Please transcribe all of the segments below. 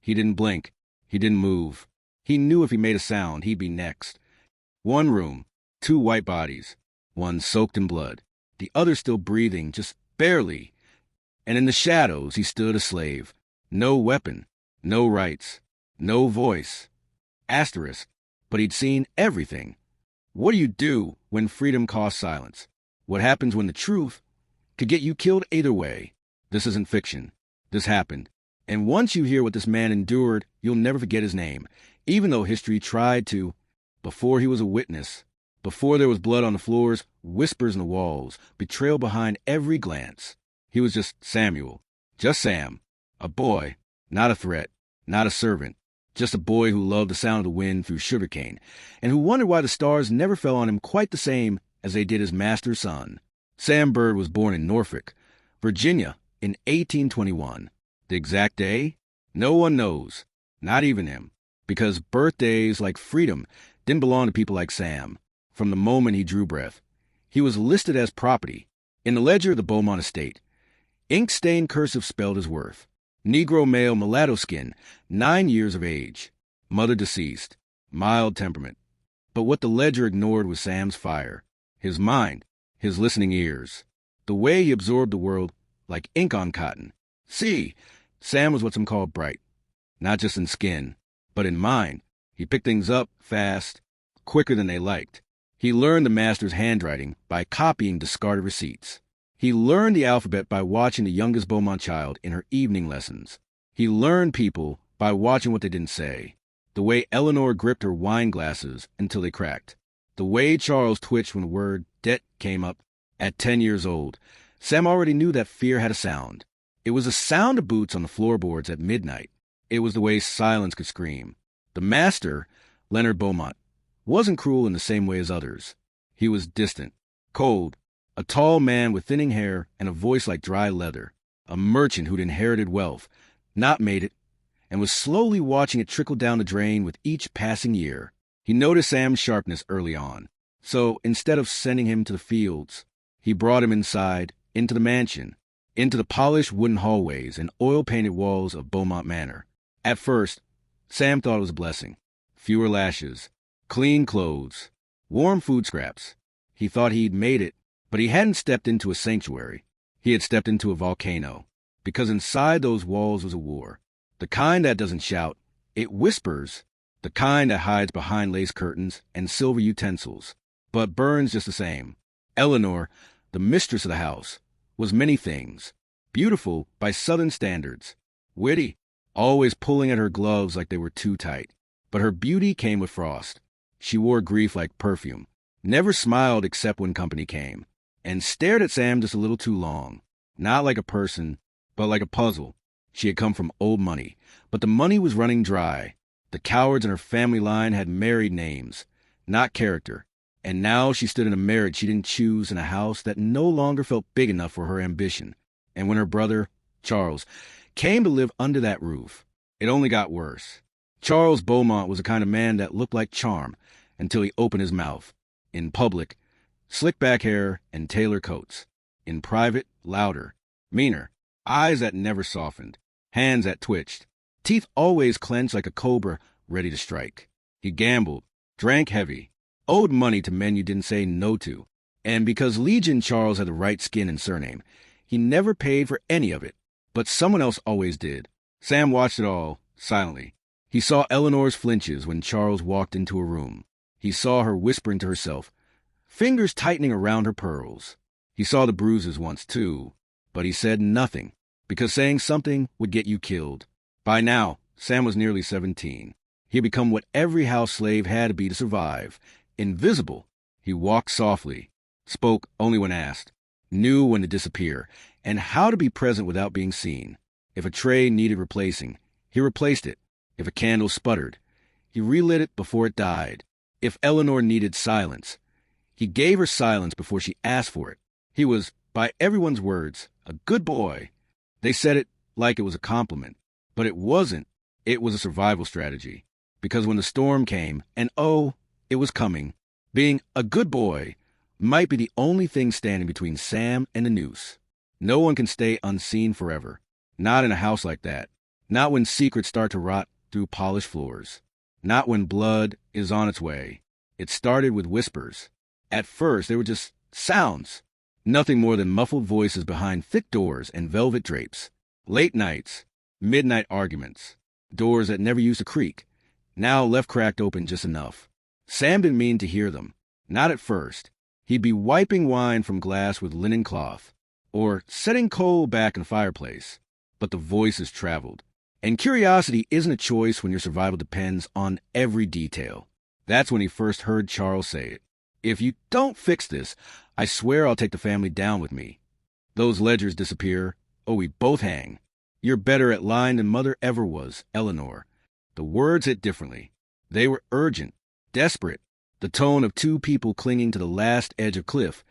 He didn't blink. He didn't move. He knew if he made a sound, he'd be next. One room, two white bodies, one soaked in blood, the other still breathing, just barely. And in the shadows, he stood a slave. No weapon, no rights, no voice. Asterisk, but he'd seen everything. What do you do when freedom costs silence? What happens when the truth could get you killed either way? This isn't fiction. This happened. And once you hear what this man endured, you'll never forget his name, even though history tried to. Before he was a witness, before there was blood on the floors, whispers in the walls, betrayal behind every glance. He was just Samuel, just Sam, a boy, not a threat, not a servant, just a boy who loved the sound of the wind through sugarcane, and who wondered why the stars never fell on him quite the same as they did his master's son. Sam Bird was born in Norfolk, Virginia, in 1821. The exact day? No one knows, not even him, because birthdays like freedom didn't belong to people like Sam. From the moment he drew breath, he was listed as property in the ledger of the Beaumont estate. Ink-stained cursive spelled his worth. Negro male, mulatto skin, 9 years of age. Mother deceased. Mild temperament. But what the ledger ignored was Sam's fire. His mind. His listening ears. The way he absorbed the world like ink on cotton. See, Sam was what some call bright. Not just in skin, but in mind. He picked things up fast, quicker than they liked. He learned the master's handwriting by copying discarded receipts. He learned the alphabet by watching the youngest Beaumont child in her evening lessons. He learned people by watching what they didn't say. The way Eleanor gripped her wine glasses until they cracked. The way Charles twitched when the word debt came up. At 10 years old, Sam already knew that fear had a sound. It was the sound of boots on the floorboards at midnight. It was the way silence could scream. The master, Leonard Beaumont, wasn't cruel in the same way as others. He was distant, cold, a tall man with thinning hair and a voice like dry leather, a merchant who'd inherited wealth, not made it, and was slowly watching it trickle down the drain with each passing year. He noticed Sam's sharpness early on, so instead of sending him to the fields, he brought him inside, into the mansion, into the polished wooden hallways and oil-painted walls of Beaumont Manor. At first, Sam thought it was a blessing. Fewer lashes, clean clothes, warm food scraps. He thought he'd made it, but he hadn't stepped into a sanctuary. He had stepped into a volcano, because inside those walls was a war. The kind that doesn't shout, it whispers. The kind that hides behind lace curtains and silver utensils, but burns just the same. Eleanor, the mistress of the house, was many things. Beautiful by Southern standards. Witty, always pulling at her gloves like they were too tight. But her beauty came with frost. She wore grief like perfume, never smiled except when company came, and stared at Sam just a little too long. Not like a person, but like a puzzle. She had come from old money, but the money was running dry. The cowards in her family line had married names, not character. And now she stood in a marriage she didn't choose in a house that no longer felt big enough for her ambition. And when her brother, Charles, came to live under that roof, it only got worse. Charles Beaumont was the kind of man that looked like charm until he opened his mouth. In public, slick back hair and tailor coats. In private, louder, meaner, eyes that never softened, hands that twitched, teeth always clenched like a cobra ready to strike. He gambled, drank heavy, owed money to men you didn't say no to. And because Legion Charles had the right skin and surname, he never paid for any of it. But someone else always did. Sam watched it all, silently. He saw Eleanor's flinches when Charles walked into a room. He saw her whispering to herself, fingers tightening around her pearls. He saw the bruises once, too, but he said nothing, because saying something would get you killed. By now, Sam was nearly 17. He had become what every house slave had to be to survive. Invisible. He walked softly, spoke only when asked, knew when to disappear, and how to be present without being seen. If a tray needed replacing, he replaced it. If a candle sputtered, he relit it before it died. If Eleanor needed silence, he gave her silence before she asked for it. He was, by everyone's words, a good boy. They said it like it was a compliment, but it wasn't. It was a survival strategy. Because when the storm came, and oh, it was coming, being a good boy might be the only thing standing between Sam and the noose. No one can stay unseen forever. Not in a house like that. Not when secrets start to rot through polished floors. Not when blood is on its way. It started with whispers. At first, they were just sounds. Nothing more than muffled voices behind thick doors and velvet drapes. Late nights, midnight arguments. Doors that never used to creak, now left cracked open just enough. Sam didn't mean to hear them. Not at first. He'd be wiping wine from glass with linen cloth, or setting coal back in the fireplace. But the voices traveled. And curiosity isn't a choice when your survival depends on every detail. That's when he first heard Charles say it. If you don't fix this, I swear I'll take the family down with me. Those ledgers disappear. Oh, we both hang. You're better at lying than Mother ever was, Eleanor. The words hit differently. They were urgent, desperate, the tone of two people clinging to the last edge of cliff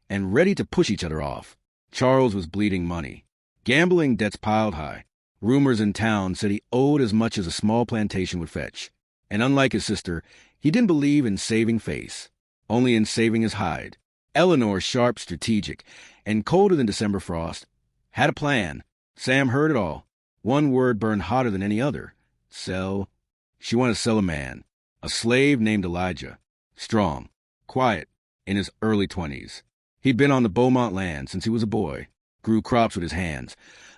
and ready to push each other off. Charles was bleeding money. Gambling debts piled high. Rumors in town said he owed as much as a small plantation would fetch. And unlike his sister, he didn't believe in saving face, only in saving his hide. Eleanor, sharp, strategic, and colder than December frost, had a plan. Sam heard it all. One word burned hotter than any other. Sell. She wanted to sell a man. A slave named Elijah. Strong. Quiet. In his early 20s. He'd been on the Beaumont land since he was a boy. Grew crops with his hands.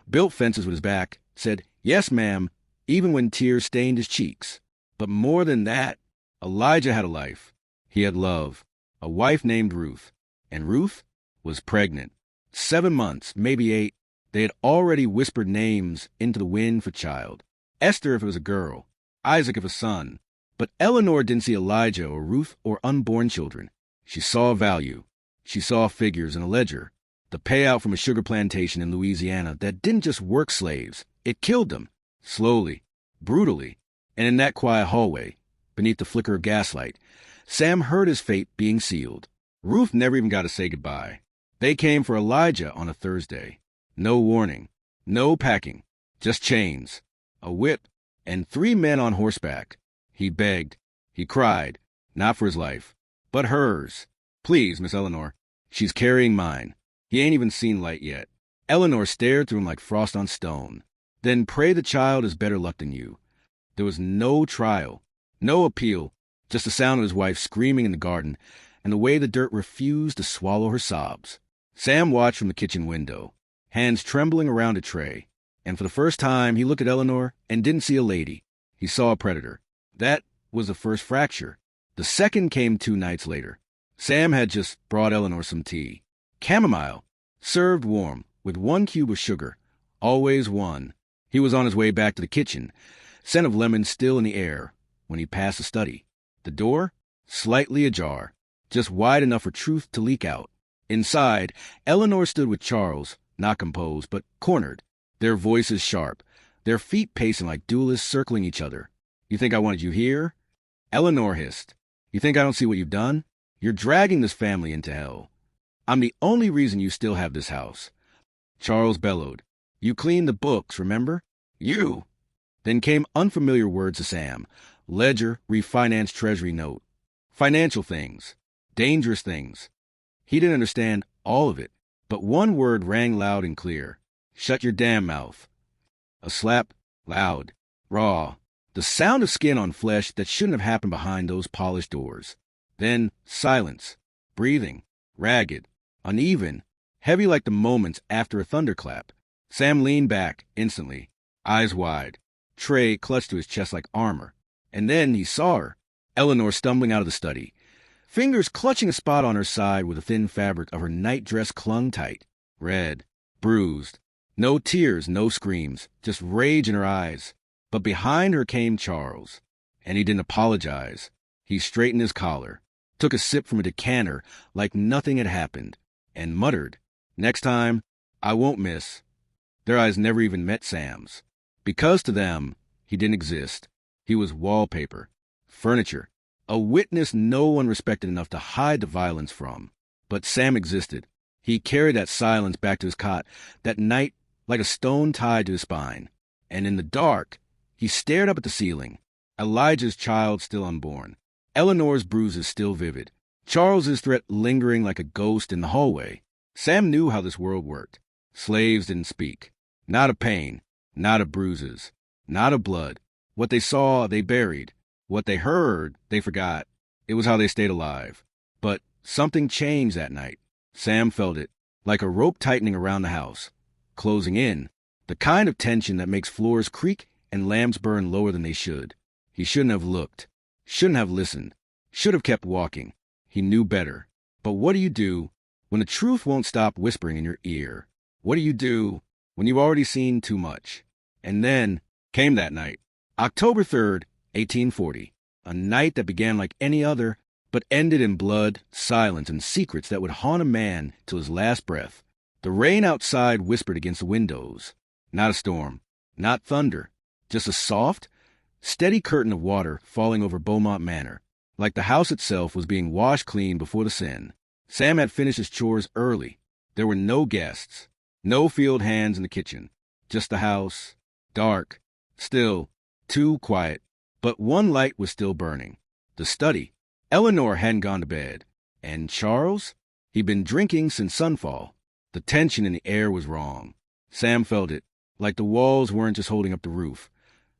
Built fences with his back. Said, "Yes, ma'am," even when tears stained his cheeks. But more than that, Elijah had a life. He had love. A wife named Ruth. And Ruth was pregnant. 7 months, maybe 8. They had already whispered names into the wind for child. Esther if it was a girl. Isaac if a son. But Eleanor didn't see Elijah or Ruth or unborn children. She saw value. She saw figures in a ledger. The payout from a sugar plantation in Louisiana that didn't just work slaves. It killed them. Slowly. Brutally. And in that quiet hallway, beneath the flicker of gaslight, Sam heard his fate being sealed. Ruth never even got to say goodbye. They came for Elijah on a Thursday. No warning. No packing. Just chains. A whip. And 3 men on horseback. He begged. He cried. Not for his life. But hers. "Please, Miss Eleanor. She's carrying mine. He ain't even seen light yet." Eleanor stared through him like frost on stone. "Then pray the child is better luck than you." There was no trial. No appeal. Just the sound of his wife screaming in the garden and the way the dirt refused to swallow her sobs. Sam watched from the kitchen window, hands trembling around a tray. And for the first time, he looked at Eleanor and didn't see a lady. He saw a predator. That was the first fracture. The second came 2 nights later. Sam had just brought Eleanor some tea. Chamomile, served warm, with 1 cube of sugar. Always 1. He was on his way back to the kitchen, scent of lemon still in the air, when he passed the study. The door, slightly ajar, just wide enough for truth to leak out. Inside, Eleanor stood with Charles, not composed, but cornered, their voices sharp, their feet pacing like duelists circling each other. "You think I wanted you here?" Eleanor hissed. "You think I don't see what you've done? You're dragging this family into hell. I'm the only reason you still have this house." Charles bellowed. "You cleaned the books, remember? You!" Then came unfamiliar words to Sam. Ledger, refinance treasury note. Financial things. Dangerous things. He didn't understand all of it, but one word rang loud and clear. "Shut your damn mouth." A slap, loud, raw. The sound of skin on flesh that shouldn't have happened behind those polished doors. Then silence. Breathing. Ragged. Uneven. Heavy like the moments after a thunderclap. Sam leaned back, instantly. Eyes wide. Tray clutched to his chest like armor. And then he saw her. Eleanor stumbling out of the study. Fingers clutching a spot on her side where the thin fabric of her nightdress clung tight. Red. Bruised. No tears, no screams. Just rage in her eyes. But behind her came Charles. And he didn't apologize. He straightened his collar. Took a sip from a decanter like nothing had happened. And muttered, "Next time, I won't miss." Their eyes never even met Sam's. Because to them, he didn't exist. He was wallpaper. Furniture. A witness no one respected enough to hide the violence from. But Sam existed. He carried that silence back to his cot that night like a stone tied to his spine. And in the dark, he stared up at the ceiling. Elijah's child still unborn. Eleanor's bruises still vivid. Charles's threat lingering like a ghost in the hallway. Sam knew how this world worked. Slaves didn't speak. Not of pain. Not of bruises. Not of blood. What they saw, they buried. What they heard, they forgot. It was how they stayed alive. But something changed that night. Sam felt it, like a rope tightening around the house, closing in, the kind of tension that makes floors creak and lamps burn lower than they should. He shouldn't have looked, shouldn't have listened, should have kept walking. He knew better. But what do you do when the truth won't stop whispering in your ear? What do you do when you've already seen too much? And then came that night, October 3rd, 1840, a night that began like any other, but ended in blood, silence, and secrets that would haunt a man till his last breath. The rain outside whispered against the windows. Not a storm, not thunder, just a soft, steady curtain of water falling over Beaumont Manor, like the house itself was being washed clean before the sin. Sam had finished his chores early. There were no guests, no field hands in the kitchen, just the house, dark, still, too quiet. But one light was still burning, the study. Eleanor hadn't gone to bed. And Charles? He'd been drinking since sunfall. The tension in the air was wrong. Sam felt it, like the walls weren't just holding up the roof.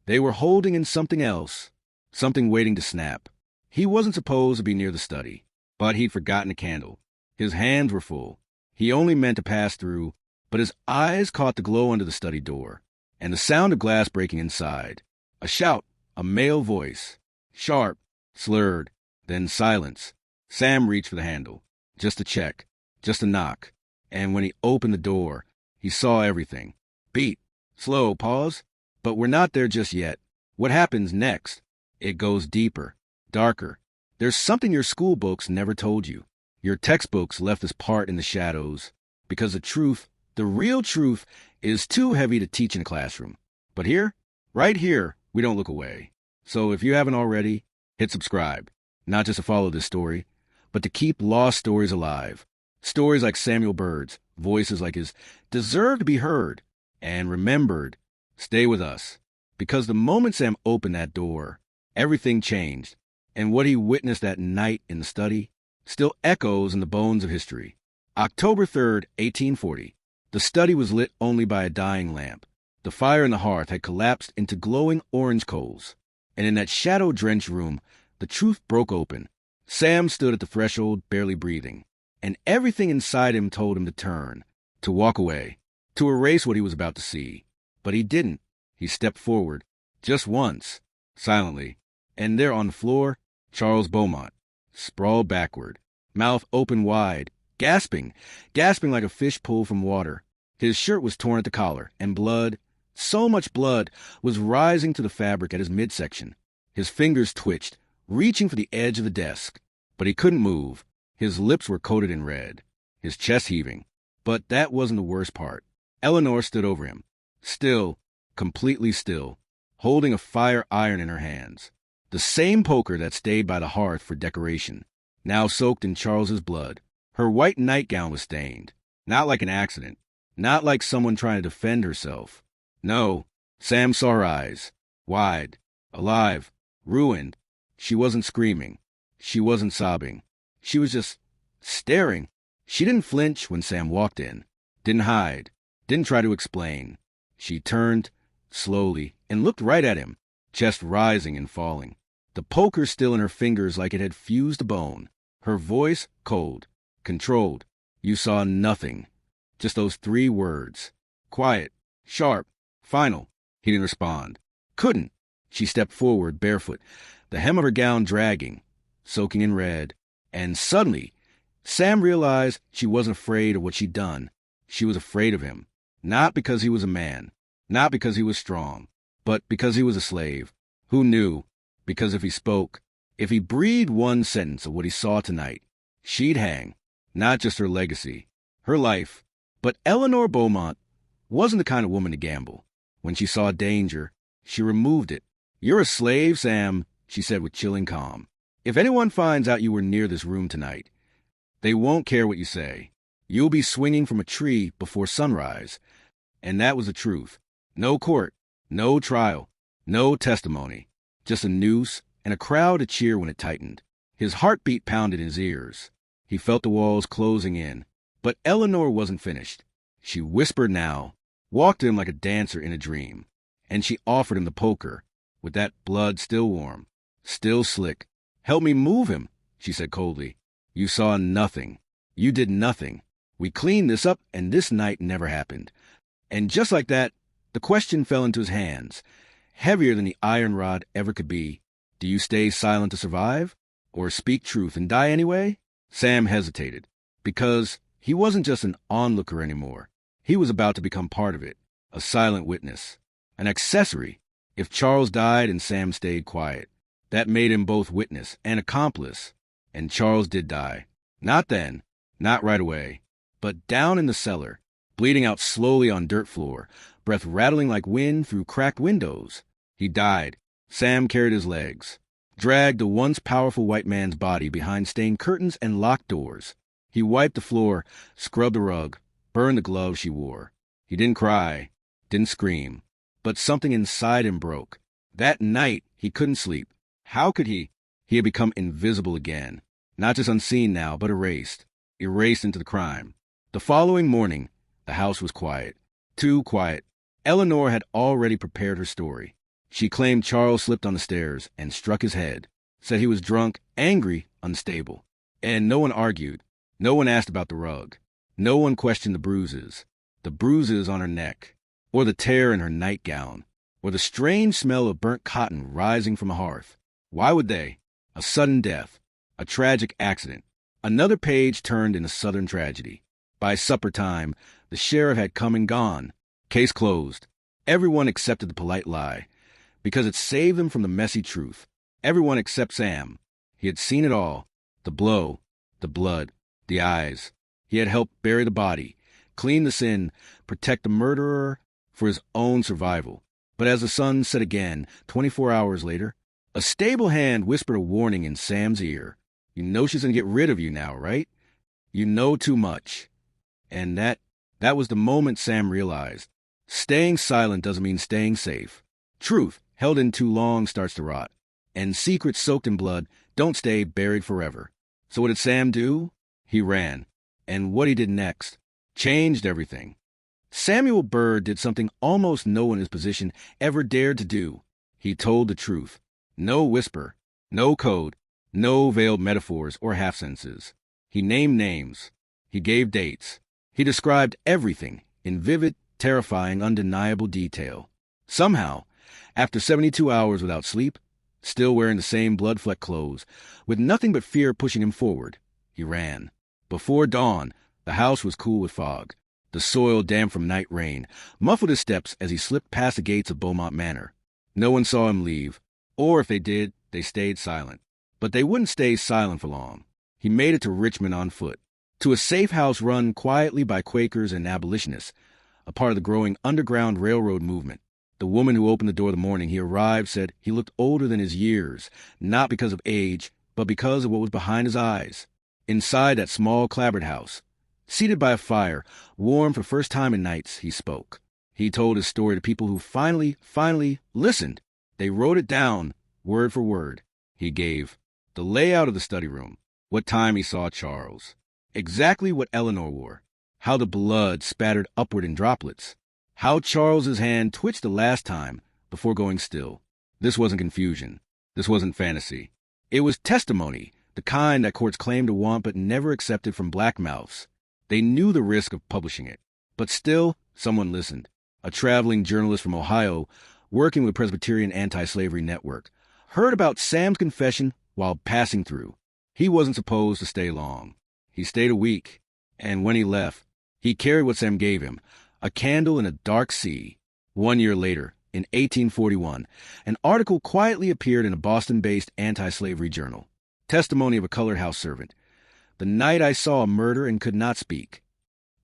They were holding in something else, something waiting to snap. He wasn't supposed to be near the study, but he'd forgotten a candle. His hands were full. He only meant to pass through, but his eyes caught the glow under the study door, and the sound of glass breaking inside. A shout, a male voice, sharp, slurred, then silence. Sam reached for the handle, just a check, just a knock, and when he opened the door, he saw everything. Beat, slow, pause, but we're not there just yet. What happens next? It goes deeper, darker. There's something your school books never told you. Your textbooks left this part in the shadows, because the truth, the real truth, is too heavy to teach in a classroom. But here, right here, we don't look away. So if you haven't already, hit subscribe. Not just to follow this story, but to keep lost stories alive. Stories like Samuel Bird's, voices like his, deserve to be heard and remembered. Stay with us, because the moment Sam opened that door, everything changed, and what he witnessed that night in the study still echoes in the bones of history. October 3rd, 1840. The study was lit only by a dying lamp. The fire in the hearth had collapsed into glowing orange coals, and in that shadow-drenched room, the truth broke open. Sam stood at the threshold, barely breathing, and everything inside him told him to turn, to walk away, to erase what he was about to see. But he didn't. He stepped forward, just once, silently, and there on the floor, Charles Beaumont, sprawled backward, mouth open wide, gasping like a fish pulled from water. His shirt was torn at the collar, and blood, so much blood, was rising to the fabric at his midsection. His fingers twitched, reaching for the edge of the desk, but he couldn't move. His lips were coated in red, his chest heaving. But that wasn't the worst part. Eleanor stood over him, still, completely still, holding a fire iron in her hands. The same poker that stayed by the hearth for decoration, now soaked in Charles's blood. Her white nightgown was stained, not like an accident, not like someone trying to defend herself. No, Sam saw her eyes, wide, alive, ruined. She wasn't screaming. She wasn't sobbing. She was just staring. She didn't flinch when Sam walked in, didn't hide, didn't try to explain. She turned, slowly, and looked right at him, chest rising and falling. The poker still in her fingers like it had fused a bone. Her voice cold, controlled. You saw nothing. Just those 3 words. Quiet, sharp, final. He didn't respond. Couldn't. She stepped forward, barefoot, the hem of her gown dragging, soaking in red. And suddenly, Sam realized she wasn't afraid of what she'd done. She was afraid of him. Not because he was a man, not because he was strong, but because he was a slave. Who knew? Because if he spoke, if he breathed one sentence of what he saw tonight, she'd hang. Not just her legacy, her life. But Eleanor Beaumont wasn't the kind of woman to gamble. When she saw danger, she removed it. You're a slave, Sam, she said with chilling calm. If anyone finds out you were near this room tonight, they won't care what you say. You'll be swinging from a tree before sunrise. And that was the truth. No court, no trial, no testimony. Just a noose and a crowd to cheer when it tightened. His heartbeat pounded in his ears. He felt the walls closing in. But Eleanor wasn't finished. She whispered now, walked to him like a dancer in a dream. and she offered him the poker, with that blood still warm, still slick. "Help me move him," she said coldly. "You saw nothing. You did nothing. We cleaned this up, and this night never happened." And just like that, the question fell into his hands, heavier than the iron rod ever could be. Do you stay silent to survive, or speak truth and die anyway? Sam hesitated, because he wasn't just an onlooker anymore. He was about to become part of it, a silent witness, an accessory. If Charles died and Sam stayed quiet, that made him both witness and accomplice. And Charles did die. Not then, not right away, but down in the cellar, bleeding out slowly on dirt floor, breath rattling like wind through cracked windows. He died. Sam carried his legs, dragged the once powerful white man's body behind stained curtains and locked doors. He wiped the floor, scrubbed the rug, burned the gloves she wore. He didn't cry, didn't scream, but something inside him broke. That night, he couldn't sleep. How could he? He had become invisible again, not just unseen now, but erased into the crime. The following morning, the house was quiet, too quiet. Eleanor had already prepared her story. She claimed Charles slipped on the stairs and struck his head, said he was drunk, angry, unstable. And no one argued. No one asked about the rug. No one questioned the bruises on her neck, or the tear in her nightgown, or the strange smell of burnt cotton rising from a hearth. Why would they? A sudden death, a tragic accident. Another page turned in a Southern tragedy. By supper time, the sheriff had come and gone. Case closed. Everyone accepted the polite lie, because it saved them from the messy truth. Everyone except Sam. He had seen it all. The blow, the blood, the eyes. He had helped bury the body, clean the sin, protect the murderer for his own survival. But as the sun set again, 24 hours later, a stable hand whispered a warning in Sam's ear. "You know she's going to get rid of you now, right? You know too much." And that was the moment Sam realized. Staying silent doesn't mean staying safe. Truth, held in too long, starts to rot. And secrets soaked in blood don't stay buried forever. So what did Sam do? He ran. And what he did next changed everything. Samuel Byrd did something almost no one in his position ever dared to do. He told the truth. No whisper, no code, no veiled metaphors or half-sentences. He named names. He gave dates. He described everything in vivid, terrifying, undeniable detail. Somehow, after 72 hours without sleep, still wearing the same blood-flecked clothes, with nothing but fear pushing him forward, he ran. Before dawn, the house was cool with fog. The soil, damp from night rain, muffled his steps as he slipped past the gates of Beaumont Manor. No one saw him leave, or if they did, they stayed silent. But they wouldn't stay silent for long. He made it to Richmond on foot, to a safe house run quietly by Quakers and abolitionists, a part of the growing underground railroad movement. The woman who opened the door the morning he arrived said he looked older than his years, not because of age, but because of what was behind his eyes. Inside that small clapboard house, seated by a fire, warm for the first time in nights, he spoke. He told his story to people who finally listened. They wrote it down, word for word. He gave the layout of the study room, what time he saw Charles, exactly what Eleanor wore, how the blood spattered upward in droplets, how Charles's hand twitched the last time before going still. This wasn't confusion. This wasn't fantasy. It was testimony, the kind that courts claimed to want but never accepted from black mouths. They knew the risk of publishing it, but still, someone listened. A traveling journalist from Ohio, working with the Presbyterian Anti-Slavery Network, heard about Sam's confession while passing through. He wasn't supposed to stay long. He stayed a week, and when he left, he carried what Sam gave him, a candle in a dark sea. 1 year later, in 1841, an article quietly appeared in a Boston-based anti-slavery journal. Testimony of a colored house servant. "The night I saw a murder and could not speak."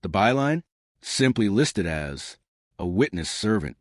The byline? Simply listed as a witness servant.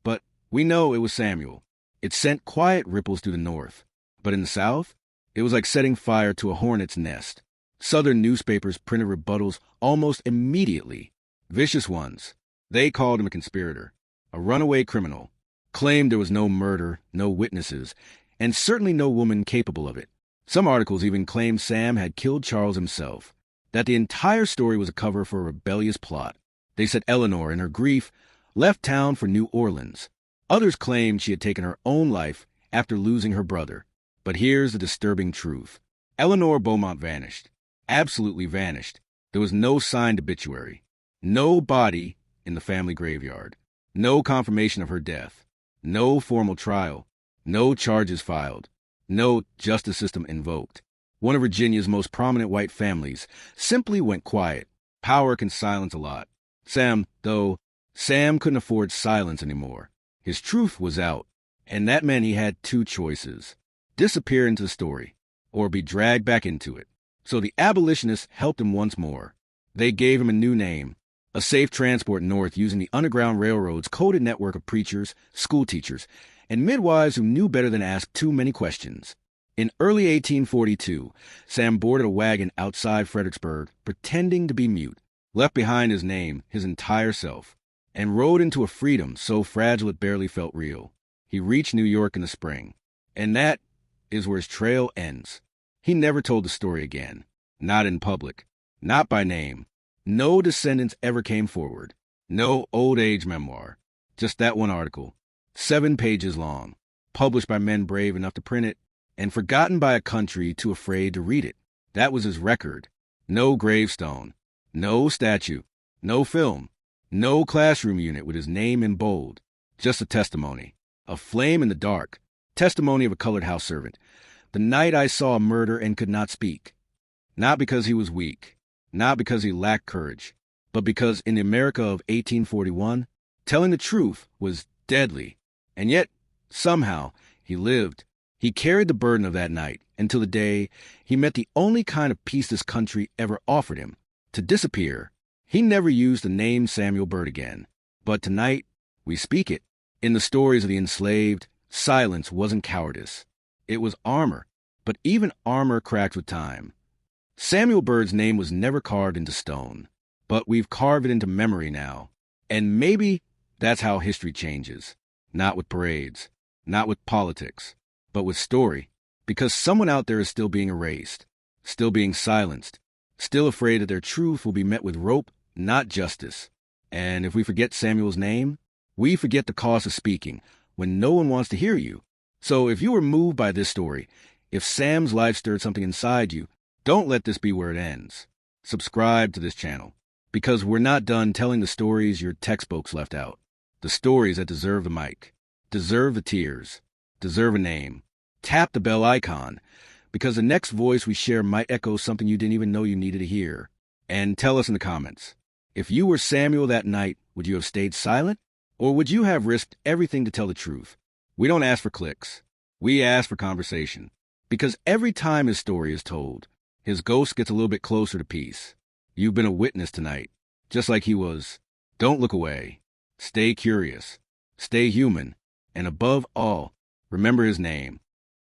But we know it was Samuel. It sent quiet ripples through the North. But in the South, it was like setting fire to a hornet's nest. Southern newspapers printed rebuttals almost immediately. Vicious ones. They called him a conspirator, a runaway criminal, claimed there was no murder, no witnesses, and certainly no woman capable of it. Some articles even claimed Sam had killed Charles himself, that the entire story was a cover for a rebellious plot. They said Eleanor, in her grief, left town for New Orleans. Others claimed she had taken her own life after losing her brother. But here's the disturbing truth. Eleanor Beaumont vanished. Absolutely vanished. There was no signed obituary. No body in the family graveyard. No confirmation of her death. No formal trial. No charges filed. No justice system invoked. One of Virginia's most prominent white families simply went quiet. Power can silence a lot. Sam couldn't afford silence anymore. His truth was out, and that meant he had two choices: disappear into the story, or be dragged back into it. So the abolitionists helped him once more. They gave him a new name, a safe transport north using the Underground Railroad's coded network of preachers, school teachers, and midwives who knew better than ask too many questions. In early 1842, Sam boarded a wagon outside Fredericksburg, pretending to be mute, left behind his name, his entire self, and rode into a freedom so fragile it barely felt real. He reached New York in the spring, and that is where his trail ends. He never told the story again, not in public, not by name. No descendants ever came forward. No old age memoir. Just that one article, 7 pages long, published by men brave enough to print it, and forgotten by a country too afraid to read it. That was his record. No gravestone, no statue, no film, no classroom unit with his name in bold. Just a testimony, a flame in the dark, testimony of a colored house servant. The night I saw a murder and could not speak. Not because he was weak, not because he lacked courage, but because in the America of 1841, telling the truth was deadly. And yet, somehow, he lived. He carried the burden of that night until the day he met the only kind of peace this country ever offered him: to disappear. He never used the name Samuel Byrd again. But tonight, we speak it. In the stories of the enslaved, silence wasn't cowardice. It was armor, but even armor cracked with time. Samuel Byrd's name was never carved into stone, but we've carved it into memory now. And maybe that's how history changes. Not with parades, not with politics, but with story. Because someone out there is still being erased, still being silenced, still afraid that their truth will be met with rope, not justice. And if we forget Samuel's name, we forget the cost of speaking when no one wants to hear you. So if you were moved by this story, if Sam's life stirred something inside you, don't let this be where it ends. Subscribe to this channel, because we're not done telling the stories your textbooks left out. The stories that deserve the mic, deserve the tears, deserve a name. Tap the bell icon, because the next voice we share might echo something you didn't even know you needed to hear. And tell us in the comments, if you were Samuel that night, would you have stayed silent? Or would you have risked everything to tell the truth? We don't ask for clicks. We ask for conversation. Because every time his story is told, his ghost gets a little bit closer to peace. You've been a witness tonight, just like he was. Don't look away. Stay curious. Stay human. And above all, remember his name.